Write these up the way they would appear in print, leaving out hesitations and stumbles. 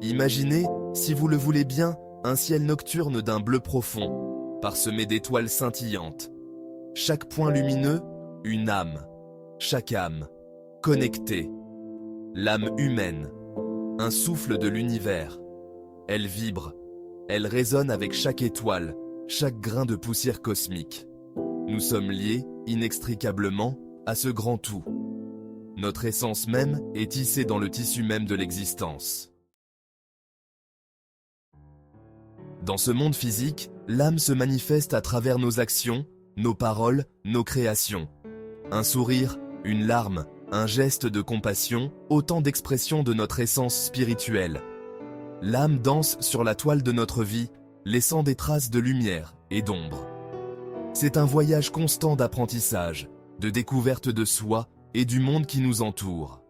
Imaginez, si vous le voulez bien, un ciel nocturne d'un bleu profond, parsemé d'étoiles scintillantes. Chaque point lumineux, une âme. Chaque âme, connectée. L'âme humaine, un souffle de l'univers. Elle vibre, elle résonne avec chaque étoile, chaque grain de poussière cosmique. Nous sommes liés, inextricablement, à ce grand tout. Notre essence même est tissée dans le tissu même de l'existence. Dans ce monde physique, l'âme se manifeste à travers nos actions, nos paroles, nos créations. Un sourire, une larme, un geste de compassion, autant d'expressions de notre essence spirituelle. L'âme danse sur la toile de notre vie, laissant des traces de lumière et d'ombre. C'est un voyage constant d'apprentissage, de découverte de soi et du monde qui nous entoure.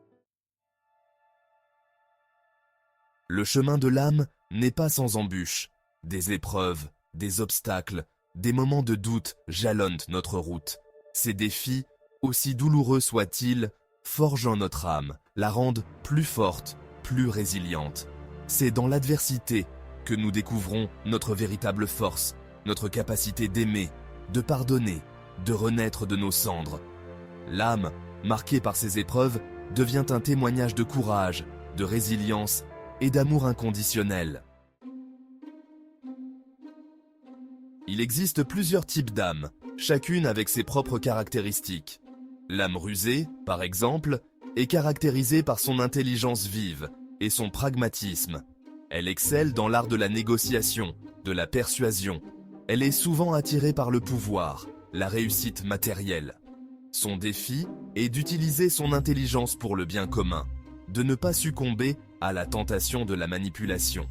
Le chemin de l'âme n'est pas sans embûches. Des épreuves, des obstacles, des moments de doute jalonnent notre route. Ces défis, aussi douloureux soient-ils, forgent en notre âme, la rendent plus forte, plus résiliente. C'est dans l'adversité que nous découvrons notre véritable force, notre capacité d'aimer, de pardonner, de renaître de nos cendres. L'âme, marquée par ces épreuves, devient un témoignage de courage, de résilience et d'amour inconditionnel. Il existe plusieurs types d'âmes, chacune avec ses propres caractéristiques. L'âme rusée, par exemple, est caractérisée par son intelligence vive et son pragmatisme. Elle excelle dans l'art de la négociation, de la persuasion. Elle est souvent attirée par le pouvoir, la réussite matérielle. Son défi est d'utiliser son intelligence pour le bien commun, de ne pas succomber à la tentation de la manipulation.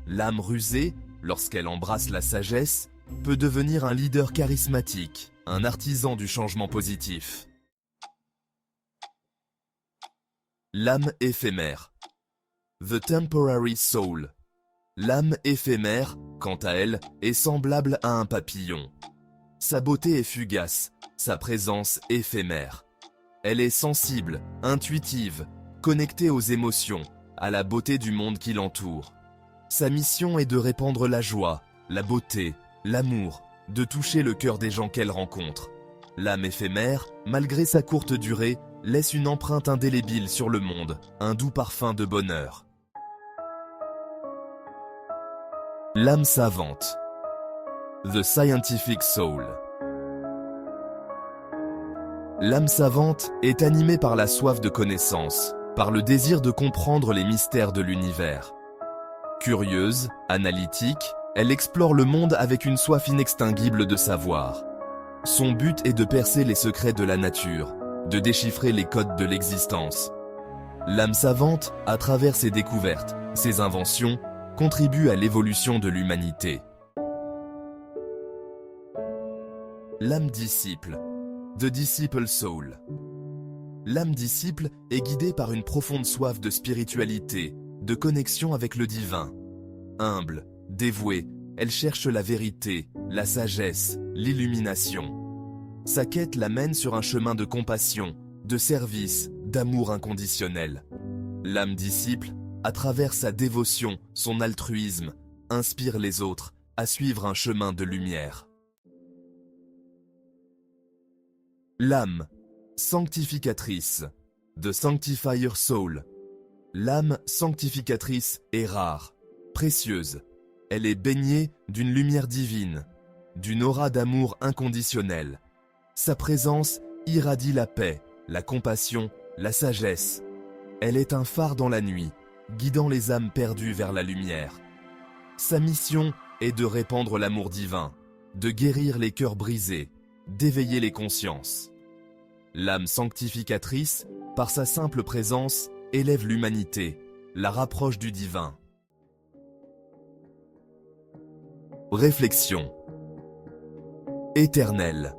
L'âme rusée, lorsqu'elle embrasse la sagesse, peut devenir un leader charismatique, un artisan du changement positif. L'âme éphémère. The Temporary Soul. L'âme éphémère, quant à elle, est semblable à un papillon. Sa beauté est fugace, sa présence éphémère. Elle est sensible, intuitive, connectée aux émotions, à la beauté du monde qui l'entoure. Sa mission est de répandre la joie, la beauté, l'amour, de toucher le cœur des gens qu'elle rencontre. L'âme éphémère, malgré sa courte durée, laisse une empreinte indélébile sur le monde, un doux parfum de bonheur. L'âme savante. The Scientific Soul. L'âme savante est animée par la soif de connaissance, par le désir de comprendre les mystères de l'univers. Curieuse, analytique, elle explore le monde avec une soif inextinguible de savoir. Son but est de percer les secrets de la nature, de déchiffrer les codes de l'existence. L'âme savante, à travers ses découvertes, ses inventions, contribue à l'évolution de l'humanité. L'âme disciple. The Disciple Soul. L'âme disciple est guidée par une profonde soif de spiritualité, de connexion avec le divin. Humble, dévouée, elle cherche la vérité, la sagesse, l'illumination. Sa quête l'amène sur un chemin de compassion, de service, d'amour inconditionnel. L'âme disciple, à travers sa dévotion, son altruisme, inspire les autres à suivre un chemin de lumière. L'âme sanctificatrice. The Sanctifier Soul. L'âme sanctificatrice est rare, précieuse. Elle est baignée d'une lumière divine, d'une aura d'amour inconditionnel. Sa présence irradie la paix, la compassion, la sagesse. Elle est un phare dans la nuit, guidant les âmes perdues vers la lumière. Sa mission est de répandre l'amour divin, de guérir les cœurs brisés, d'éveiller les consciences. L'âme sanctificatrice, par sa simple présence, élève l'humanité, la rapproche du divin. Réflexion. Éternel.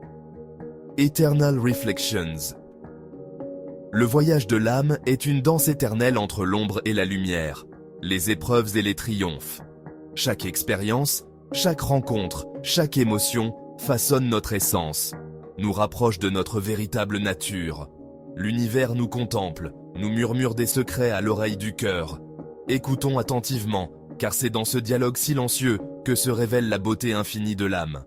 Eternal Reflections. Le voyage de l'âme est une danse éternelle entre l'ombre et la lumière, les épreuves et les triomphes. Chaque expérience, chaque rencontre, chaque émotion façonne notre essence, nous rapproche de notre véritable nature. L'univers nous contemple, nous murmure des secrets à l'oreille du cœur. Écoutons attentivement, car c'est dans ce dialogue silencieux que se révèle la beauté infinie de l'âme.